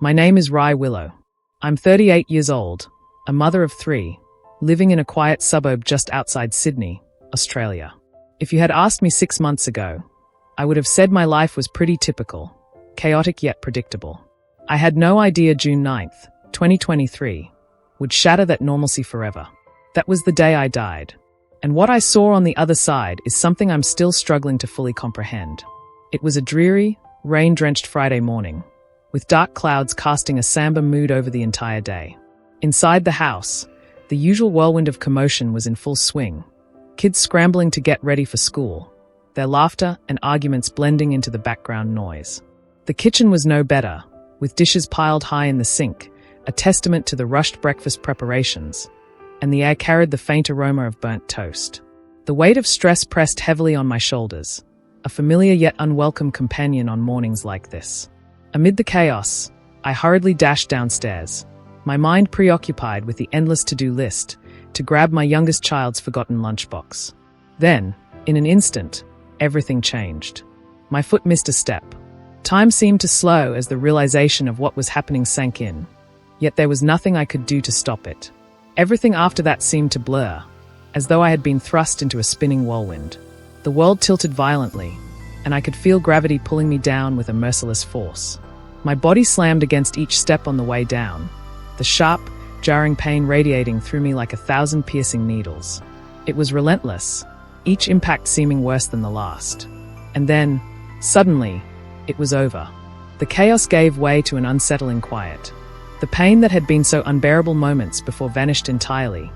My name is Rai Willow. I'm 38 years old, a mother of 3, living in a quiet suburb just outside Sydney, Australia. If you had asked me 6 months ago, I would have said my life was pretty typical, chaotic yet predictable. I had no idea June 9th, 2023, would shatter that normalcy forever. That was the day I died. And what I saw on the other side is something I'm still struggling to fully comprehend. It was a dreary, rain-drenched Friday morning, with dark clouds casting a somber mood over the entire day. Inside the house, the usual whirlwind of commotion was in full swing. Kids scrambling to get ready for school, their laughter and arguments blending into the background noise. The kitchen was no better, with dishes piled high in the sink, a testament to the rushed breakfast preparations, and the air carried the faint aroma of burnt toast. The weight of stress pressed heavily on my shoulders, a familiar yet unwelcome companion on mornings like this. Amid the chaos, I hurriedly dashed downstairs, my mind preoccupied with the endless to-do list, to grab my youngest child's forgotten lunchbox. Then, in an instant, everything changed. My foot missed a step. Time seemed to slow as the realization of what was happening sank in, yet there was nothing I could do to stop it. Everything after that seemed to blur, as though I had been thrust into a spinning whirlwind. The world tilted violently, and I could feel gravity pulling me down with a merciless force. My body slammed against each step on the way down, the sharp, jarring pain radiating through me like 1,000 piercing needles. It was relentless, each impact seeming worse than the last. And then, suddenly, it was over. The chaos gave way to an unsettling quiet. The pain that had been so unbearable moments before vanished entirely,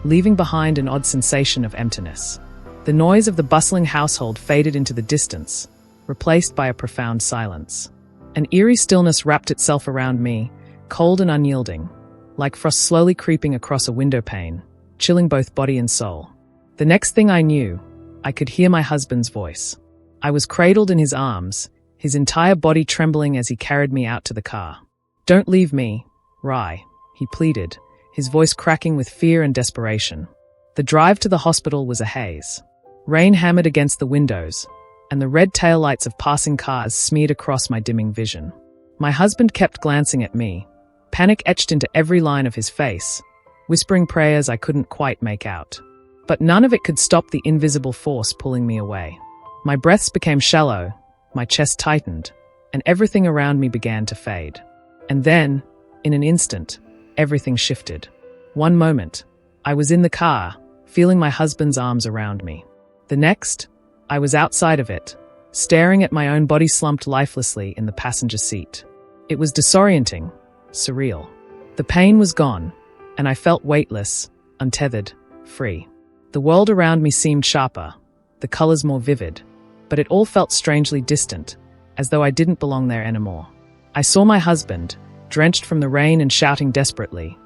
leaving behind an odd sensation of emptiness. The noise of the bustling household faded into the distance, replaced by a profound silence. An eerie stillness wrapped itself around me, cold and unyielding, like frost slowly creeping across a window pane, chilling both body and soul. The next thing I knew, I could hear my husband's voice. I was cradled in his arms, his entire body trembling as he carried me out to the car. "Don't leave me, Rai," he pleaded, his voice cracking with fear and desperation. The drive to the hospital was a haze. Rain hammered against the windows, and the red taillights of passing cars smeared across my dimming vision. My husband kept glancing at me, panic etched into every line of his face, whispering prayers I couldn't quite make out. But none of it could stop the invisible force pulling me away. My breaths became shallow, my chest tightened, and everything around me began to fade. And then, in an instant, everything shifted. One moment, I was in the car, feeling my husband's arms around me. The next, I was outside of it, staring at my own body slumped lifelessly in the passenger seat. It was disorienting, surreal. The pain was gone, and I felt weightless, untethered, free. The world around me seemed sharper, the colors more vivid, but it all felt strangely distant, as though I didn't belong there anymore. I saw my husband, drenched from the rain and shouting desperately,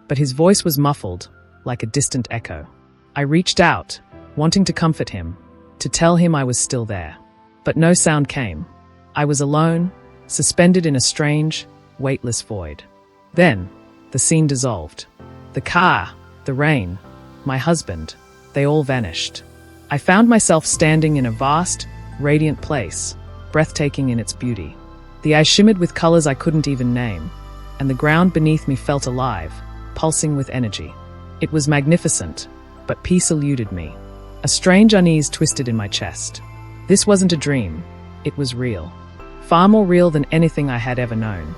but his voice was muffled, like a distant echo. I reached out, wanting to comfort him, to tell him I was still there. But no sound came. I was alone, suspended in a strange, weightless void. Then, the scene dissolved. The car, the rain, my husband, they all vanished. I found myself standing in a vast, radiant place, breathtaking in its beauty. The air shimmered with colors I couldn't even name, and the ground beneath me felt alive, pulsing with energy. It was magnificent, but peace eluded me. A strange unease twisted in my chest. This wasn't a dream, it was real. Far more real than anything I had ever known.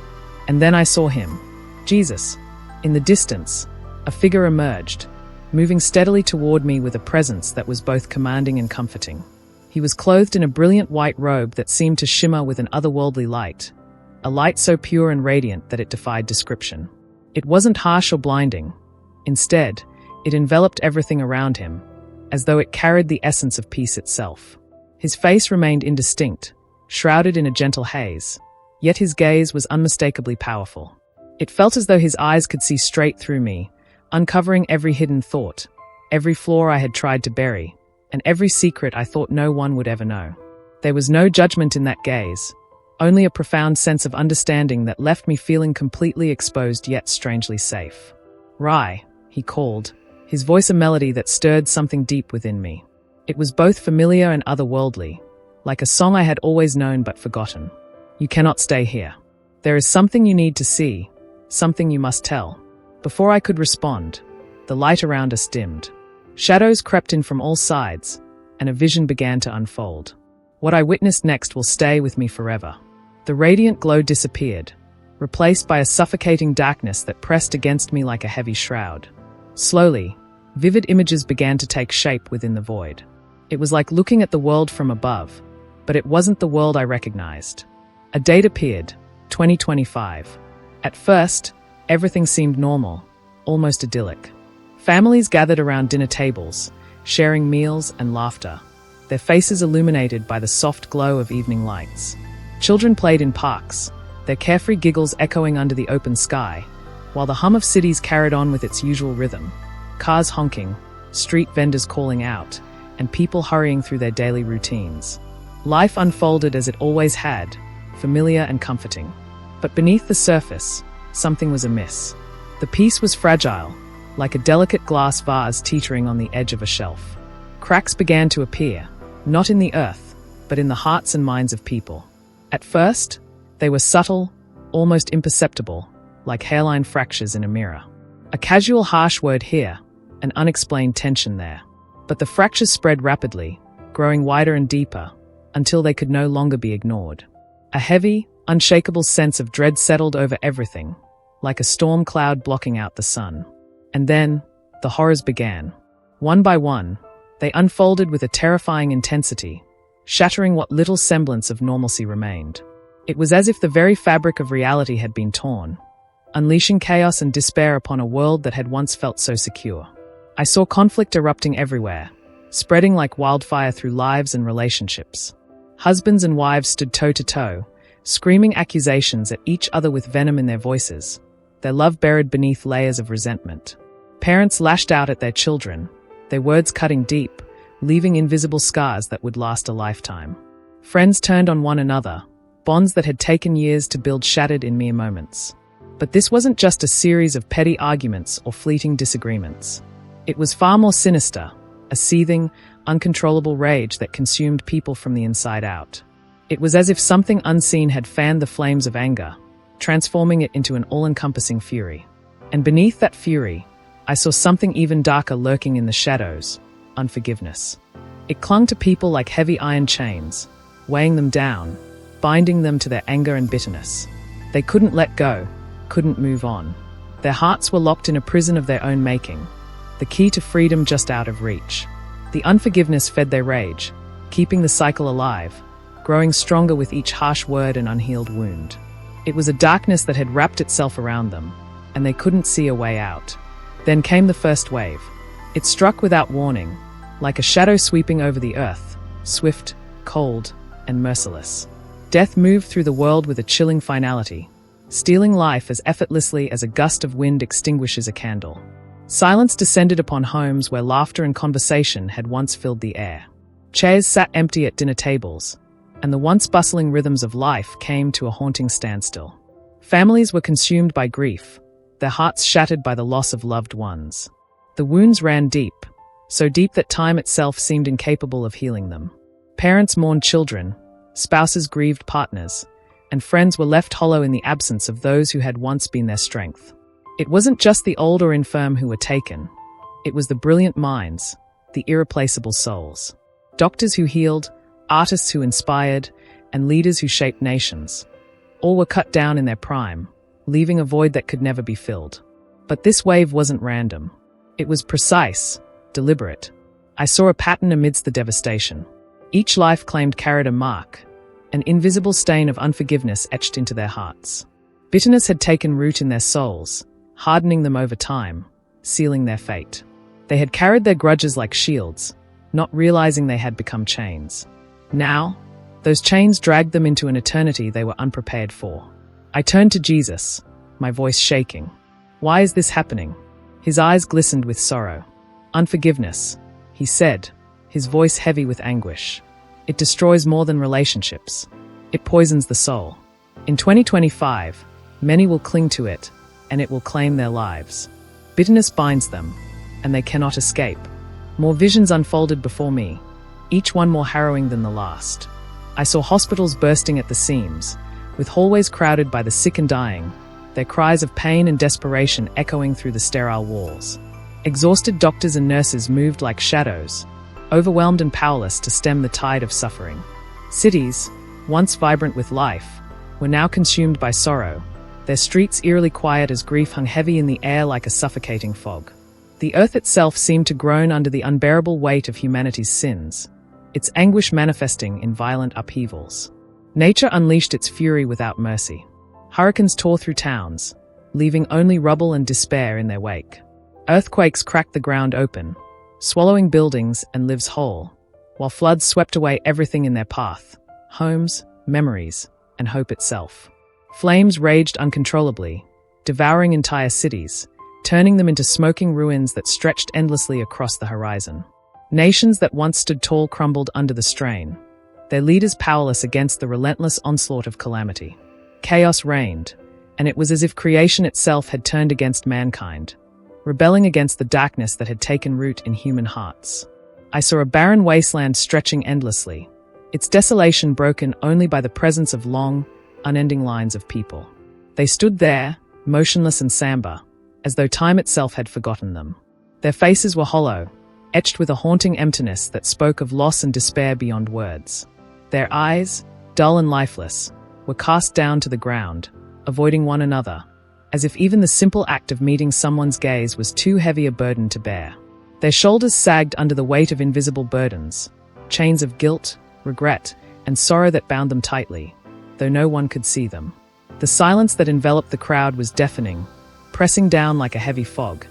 And then I saw him, Jesus. In the distance, a figure emerged, moving steadily toward me with a presence that was both commanding and comforting. He was clothed in a brilliant white robe that seemed to shimmer with an otherworldly light, a light so pure and radiant that it defied description. It wasn't harsh or blinding. Instead, it enveloped everything around him, as though it carried the essence of peace itself. His face remained indistinct, shrouded in a gentle haze, yet his gaze was unmistakably powerful. It felt as though his eyes could see straight through me, uncovering every hidden thought, every flaw I had tried to bury, and every secret I thought no one would ever know. There was no judgment in that gaze, only a profound sense of understanding that left me feeling completely exposed yet strangely safe. "Rai," he called, his voice a melody that stirred something deep within me. It was both familiar and otherworldly, like a song I had always known but forgotten. "You cannot stay here. There is something you need to see, something you must tell. Before I could respond, the light around us dimmed. Shadows crept in from all sides, and a vision began to unfold. What I witnessed next will stay with me forever. The radiant glow disappeared, replaced by a suffocating darkness that pressed against me like a heavy shroud. Slowly, vivid images began to take shape within the void. It was like looking at the world from above, but it wasn't the world I recognized. A date appeared, 2025. At first, everything seemed normal, almost idyllic. Families gathered around dinner tables, sharing meals and laughter, their faces illuminated by the soft glow of evening lights. Children played in parks, their carefree giggles echoing under the open sky, while the hum of cities carried on with its usual rhythm, cars honking, street vendors calling out, and people hurrying through their daily routines. Life unfolded as it always had, familiar and comforting. But beneath the surface, something was amiss. The peace was fragile, like a delicate glass vase teetering on the edge of a shelf. Cracks began to appear, not in the earth, but in the hearts and minds of people. At first, they were subtle, almost imperceptible, like hairline fractures in a mirror. A casual harsh word here, an unexplained tension there. But the fractures spread rapidly, growing wider and deeper, until they could no longer be ignored. A heavy, unshakable sense of dread settled over everything, like a storm cloud blocking out the sun. And then, the horrors began. One by one, they unfolded with a terrifying intensity, shattering what little semblance of normalcy remained. It was as if the very fabric of reality had been torn, unleashing chaos and despair upon a world that had once felt so secure. I saw conflict erupting everywhere, spreading like wildfire through lives and relationships. Husbands and wives stood toe-to-toe, screaming accusations at each other with venom in their voices, their love buried beneath layers of resentment. Parents lashed out at their children, their words cutting deep, leaving invisible scars that would last a lifetime. Friends turned on one another, bonds that had taken years to build shattered in mere moments. But this wasn't just a series of petty arguments or fleeting disagreements. It was far more sinister, a seething, uncontrollable rage that consumed people from the inside out. It was as if something unseen had fanned the flames of anger, transforming it into an all-encompassing fury. And beneath that fury, I saw something even darker lurking in the shadows: unforgiveness. It clung to people like heavy iron chains, weighing them down, binding them to their anger and bitterness. They couldn't let go, couldn't move on. Their hearts were locked in a prison of their own making, the key to freedom just out of reach. The unforgiveness fed their rage, keeping the cycle alive, growing stronger with each harsh word and unhealed wound. It was a darkness that had wrapped itself around them, and they couldn't see a way out. Then came the first wave. It struck without warning, like a shadow sweeping over the earth, swift, cold, and merciless. Death moved through the world with a chilling finality, stealing life as effortlessly as a gust of wind extinguishes a candle. Silence descended upon homes where laughter and conversation had once filled the air. Chairs sat empty at dinner tables, and the once bustling rhythms of life came to a haunting standstill. Families were consumed by grief, their hearts shattered by the loss of loved ones. The wounds ran deep, so deep that time itself seemed incapable of healing them. Parents mourned children, spouses grieved partners, and friends were left hollow in the absence of those who had once been their strength. It wasn't just the old or infirm who were taken. It was the brilliant minds, the irreplaceable souls. Doctors who healed, artists who inspired, and leaders who shaped nations. All were cut down in their prime, leaving a void that could never be filled. But this wave wasn't random. It was precise, deliberate. I saw a pattern amidst the devastation. Each life claimed carried a mark, an invisible stain of unforgiveness etched into their hearts. Bitterness had taken root in their souls, hardening them over time, sealing their fate. They had carried their grudges like shields, not realizing they had become chains. Now, those chains dragged them into an eternity they were unprepared for. I turned to Jesus, my voice shaking. "Why is this happening?" His eyes glistened with sorrow. "Unforgiveness," he said, his voice heavy with anguish. "It destroys more than relationships. It poisons the soul. In 2025, many will cling to it, and it will claim their lives. Bitterness binds them, and they cannot escape." More visions unfolded before me, each one more harrowing than the last. I saw hospitals bursting at the seams, with hallways crowded by the sick and dying, their cries of pain and desperation echoing through the sterile walls. Exhausted doctors and nurses moved like shadows, overwhelmed and powerless to stem the tide of suffering. Cities, once vibrant with life, were now consumed by sorrow, their streets eerily quiet as grief hung heavy in the air like a suffocating fog. The earth itself seemed to groan under the unbearable weight of humanity's sins, its anguish manifesting in violent upheavals. Nature unleashed its fury without mercy. Hurricanes tore through towns, leaving only rubble and despair in their wake. Earthquakes cracked the ground open, swallowing buildings and lives whole, while floods swept away everything in their path: homes, memories, and hope itself. Flames raged uncontrollably, devouring entire cities, turning them into smoking ruins that stretched endlessly across the horizon. Nations that once stood tall crumbled under the strain, their leaders powerless against the relentless onslaught of calamity. Chaos reigned, and it was as if creation itself had turned against mankind, rebelling against the darkness that had taken root in human hearts. I saw a barren wasteland stretching endlessly, its desolation broken only by the presence of long, unending lines of people. They stood there, motionless and somber, as though time itself had forgotten them. Their faces were hollow, etched with a haunting emptiness that spoke of loss and despair beyond words. Their eyes, dull and lifeless, were cast down to the ground, avoiding one another, as if even the simple act of meeting someone's gaze was too heavy a burden to bear. Their shoulders sagged under the weight of invisible burdens, chains of guilt, regret, and sorrow that bound them tightly, though no one could see them. The silence that enveloped the crowd was deafening, pressing down like a heavy fog,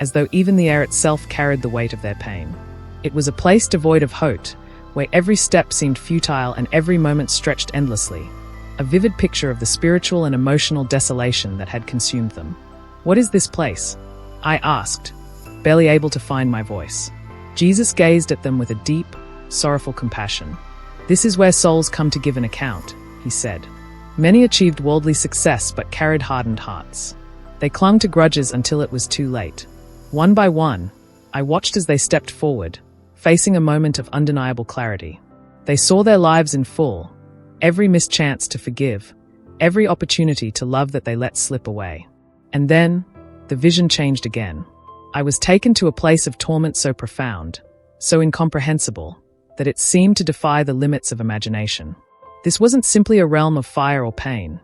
as though even the air itself carried the weight of their pain. It was a place devoid of hope, where every step seemed futile and every moment stretched endlessly, a vivid picture of the spiritual and emotional desolation that had consumed them. "What is this place?" I asked, barely able to find my voice. Jesus gazed at them with a deep, sorrowful compassion. "This is where souls come to give an account," he said. Many achieved worldly success but carried hardened hearts. They clung to grudges until it was too late. One by one, I watched as they stepped forward, facing a moment of undeniable clarity. They saw their lives in full, every missed chance to forgive, every opportunity to love that they let slip away. And then, the vision changed again. I was taken to a place of torment so profound, so incomprehensible, that it seemed to defy the limits of imagination. This wasn't simply a realm of fire or pain.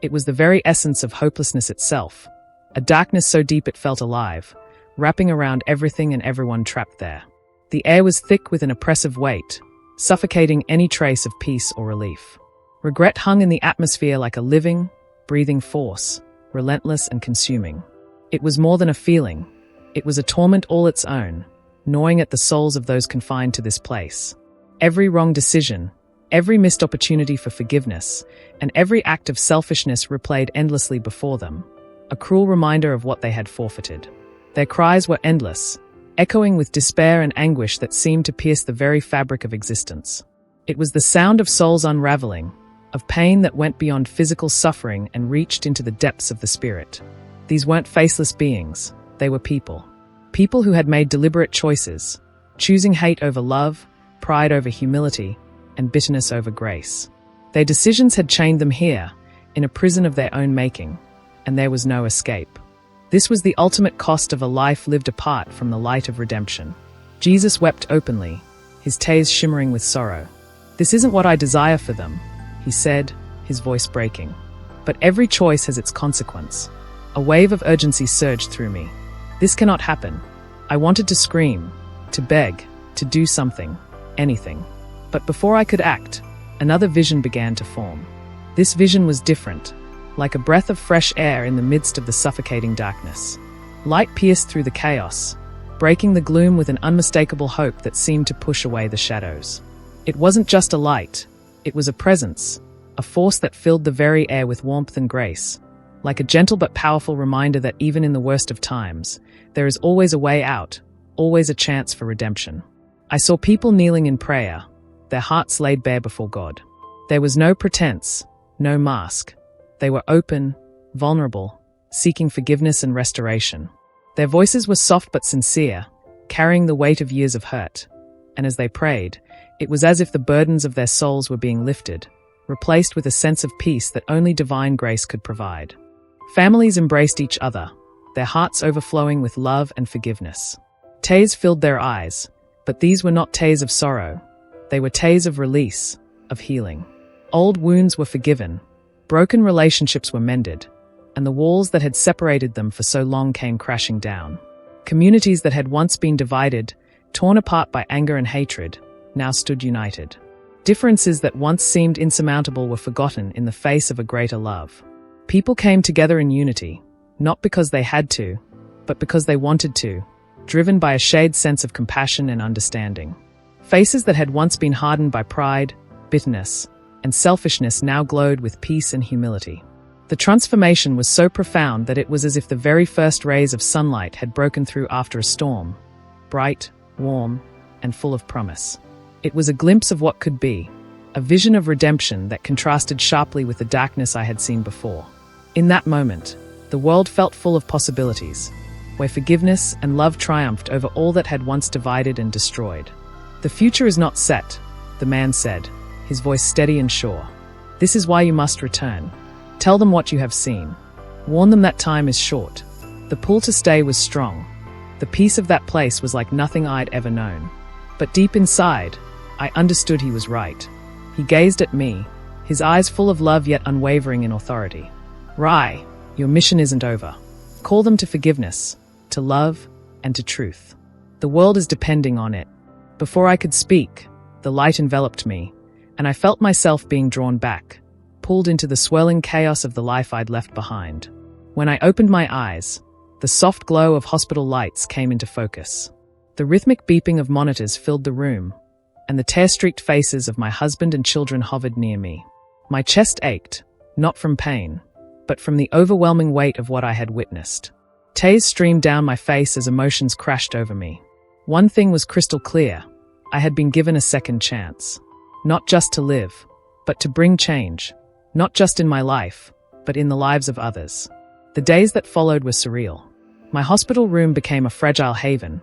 It was the very essence of hopelessness itself, a darkness so deep it felt alive, wrapping around everything and everyone trapped there. The air was thick with an oppressive weight, suffocating any trace of peace or relief. Regret hung in the atmosphere like a living, breathing force, relentless and consuming. It was more than a feeling. It was a torment all its own, gnawing at the souls of those confined to this place. Every wrong decision, every missed opportunity for forgiveness, and every act of selfishness replayed endlessly before them, a cruel reminder of what they had forfeited. Their cries were endless, echoing with despair and anguish that seemed to pierce the very fabric of existence. It was the sound of souls unraveling, of pain that went beyond physical suffering and reached into the depths of the spirit. These weren't faceless beings, they were people. People who had made deliberate choices, choosing hate over love, pride over humility, and bitterness over grace. Their decisions had chained them here, in a prison of their own making, and there was no escape. This was the ultimate cost of a life lived apart from the light of redemption. Jesus wept openly, his tears shimmering with sorrow. "This isn't what I desire for them," he said, his voice breaking. "But every choice has its consequence." A wave of urgency surged through me. This cannot happen. I wanted to scream, to beg, to do something, anything. But before I could act, another vision began to form. This vision was different, like a breath of fresh air in the midst of the suffocating darkness. Light pierced through the chaos, breaking the gloom with an unmistakable hope that seemed to push away the shadows. It wasn't just a light, it was a presence, a force that filled the very air with warmth and grace, like a gentle but powerful reminder that even in the worst of times, there is always a way out, always a chance for redemption. I saw people kneeling in prayer, their hearts laid bare before God. There was no pretense, no mask. They were open, vulnerable, seeking forgiveness and restoration. Their voices were soft but sincere, carrying the weight of years of hurt. And as they prayed, it was as if the burdens of their souls were being lifted, replaced with a sense of peace that only divine grace could provide. Families embraced each other, their hearts overflowing with love and forgiveness. Tears filled their eyes, but these were not tears of sorrow. They were tears of release, of healing. Old wounds were forgiven, broken relationships were mended, and the walls that had separated them for so long came crashing down. Communities that had once been divided, torn apart by anger and hatred, now stood united. Differences that once seemed insurmountable were forgotten in the face of a greater love. People came together in unity, not because they had to, but because they wanted to, driven by a shared sense of compassion and understanding. Faces that had once been hardened by pride, bitterness, and selfishness now glowed with peace and humility. The transformation was so profound that it was as if the very first rays of sunlight had broken through after a storm, bright, warm, and full of promise. It was a glimpse of what could be, a vision of redemption that contrasted sharply with the darkness I had seen before. In that moment, the world felt full of possibilities, where forgiveness and love triumphed over all that had once divided and destroyed. "The future is not set," the man said, his voice steady and sure. "This is why you must return. Tell them what you have seen. Warn them that time is short." The pull to stay was strong. The peace of that place was like nothing I'd ever known. But deep inside, I understood he was right. He gazed at me, his eyes full of love yet unwavering in authority. "Rai, your mission isn't over. Call them to forgiveness, to love, and to truth. The world is depending on it." Before I could speak, the light enveloped me, and I felt myself being drawn back, pulled into the swirling chaos of the life I'd left behind. When I opened my eyes, the soft glow of hospital lights came into focus. The rhythmic beeping of monitors filled the room, and the tear-streaked faces of my husband and children hovered near me. My chest ached, not from pain, but from the overwhelming weight of what I had witnessed. Tears streamed down my face as emotions crashed over me. One thing was crystal clear. I had been given a second chance. Not just to live, but to bring change. Not just in my life, but in the lives of others. The days that followed were surreal. My hospital room became a fragile haven,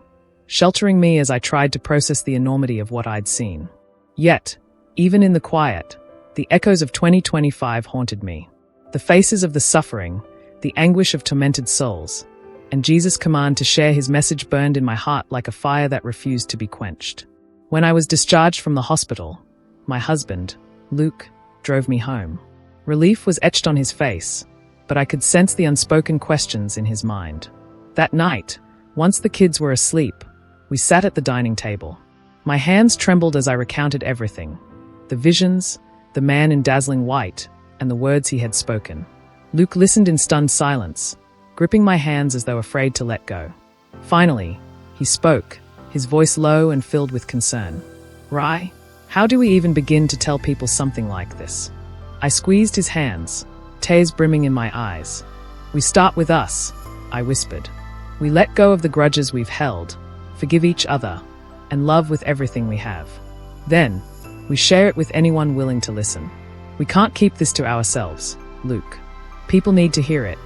sheltering me as I tried to process the enormity of what I'd seen. Yet, even in the quiet, the echoes of 2025 haunted me. The faces of the suffering, the anguish of tormented souls, and Jesus' command to share his message burned in my heart like a fire that refused to be quenched. When I was discharged from the hospital, my husband, Luke, drove me home. Relief was etched on his face, but I could sense the unspoken questions in his mind. That night, once the kids were asleep, we sat at the dining table. My hands trembled as I recounted everything. The visions, the man in dazzling white, and the words he had spoken. Luke listened in stunned silence, gripping my hands as though afraid to let go. Finally, he spoke, his voice low and filled with concern. "Rai, how do we even begin to tell people something like this?" I squeezed his hands, tears brimming in my eyes. "We start with us," I whispered. "We let go of the grudges we've held, forgive each other, and love with everything we have. Then, we share it with anyone willing to listen. We can't keep this to ourselves, Luke. People need to hear it."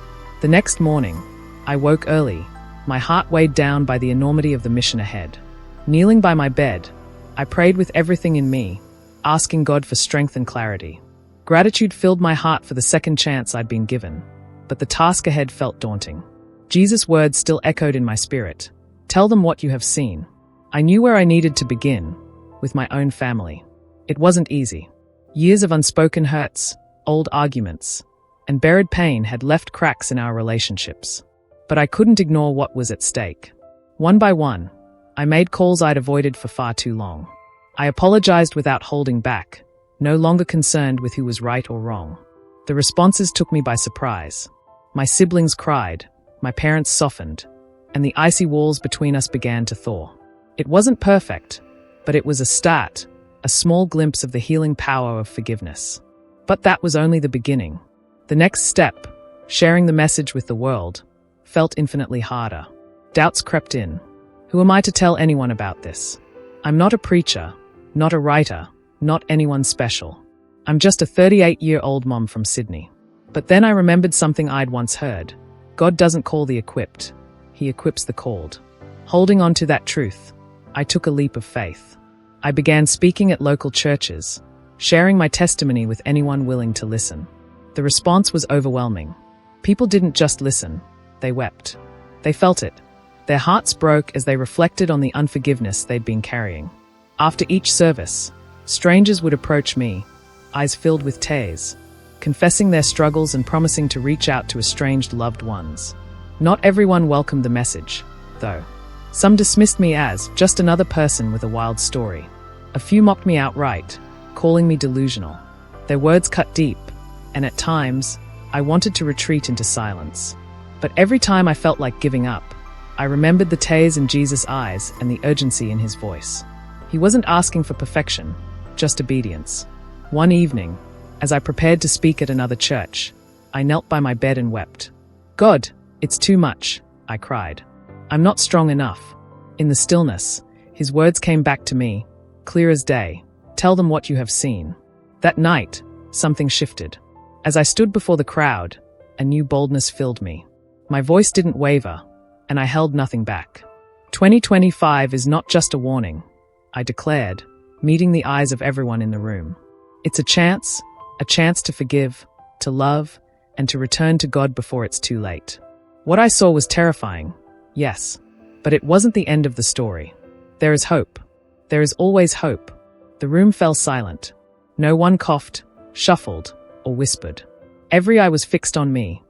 The next morning, I woke early, my heart weighed down by the enormity of the mission ahead. Kneeling by my bed, I prayed with everything in me, asking God for strength and clarity. Gratitude filled my heart for the second chance I'd been given, but the task ahead felt daunting. Jesus' words still echoed in my spirit. "Tell them what you have seen." I knew where I needed to begin, with my own family. It wasn't easy. Years of unspoken hurts, old arguments, and buried pain had left cracks in our relationships. But I couldn't ignore what was at stake. One by one, I made calls I'd avoided for far too long. I apologized without holding back, no longer concerned with who was right or wrong. The responses took me by surprise. My siblings cried, my parents softened, and the icy walls between us began to thaw. It wasn't perfect, but it was a start, a small glimpse of the healing power of forgiveness. But that was only the beginning. The next step, sharing the message with the world, felt infinitely harder. Doubts crept in. Who am I to tell anyone about this? I'm not a preacher, not a writer, not anyone special. I'm just a 38-year-old mom from Sydney. But then I remembered something I'd once heard. God doesn't call the equipped, he equips the called. Holding on to that truth, I took a leap of faith. I began speaking at local churches, sharing my testimony with anyone willing to listen. The response was overwhelming. People didn't just listen, they wept. They felt it. Their hearts broke as they reflected on the unforgiveness they'd been carrying. After each service, strangers would approach me, eyes filled with tears, confessing their struggles and promising to reach out to estranged loved ones. Not everyone welcomed the message, though. Some dismissed me as just another person with a wild story. A few mocked me outright, calling me delusional. Their words cut deep, and at times, I wanted to retreat into silence. But every time I felt like giving up, I remembered the tears in Jesus' eyes and the urgency in his voice. He wasn't asking for perfection, just obedience. One evening, as I prepared to speak at another church, I knelt by my bed and wept. "God, it's too much," I cried. "I'm not strong enough." In the stillness, his words came back to me, clear as day. "Tell them what you have seen." That night, something shifted. As I stood before the crowd, a new boldness filled me. My voice didn't waver, and I held nothing back. 2025 is not just a warning, I declared, meeting the eyes of everyone in the room. It's a chance to forgive, to love, and to return to God before it's too late. What I saw was terrifying, yes, but it wasn't the end of the story. There is hope. There is always hope. The room fell silent. No one coughed, shuffled, or whispered. Every eye was fixed on me,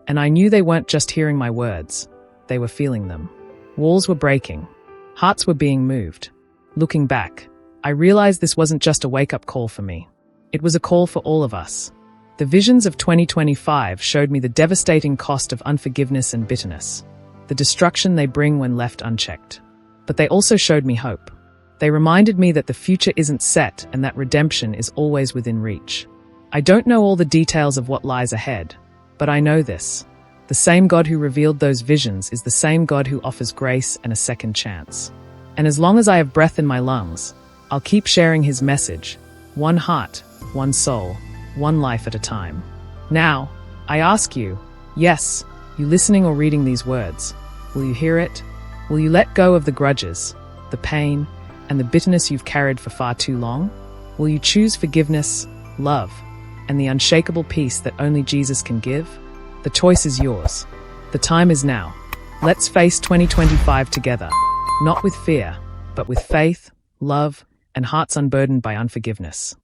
and I knew they weren't just hearing my words, they were feeling them. Walls were breaking. Hearts were being moved. Looking back, I realized this wasn't just a wake-up call for me. It was a call for all of us. The visions of 2025 showed me the devastating cost of unforgiveness and bitterness, the destruction they bring when left unchecked. But they also showed me hope. They reminded me that the future isn't set and that redemption is always within reach. I don't know all the details of what lies ahead, but I know this. The same God who revealed those visions is the same God who offers grace and a second chance. And as long as I have breath in my lungs, I'll keep sharing his message, one heart, one soul, one life at a time. Now, I ask you, yes, you listening or reading these words, will you hear it? Will you let go of the grudges, the pain, and the bitterness you've carried for far too long? Will you choose forgiveness, love, and the unshakable peace that only Jesus can give? The choice is yours. The time is now. Let's face 2025 together, not with fear, but with faith, love, and hearts unburdened by unforgiveness.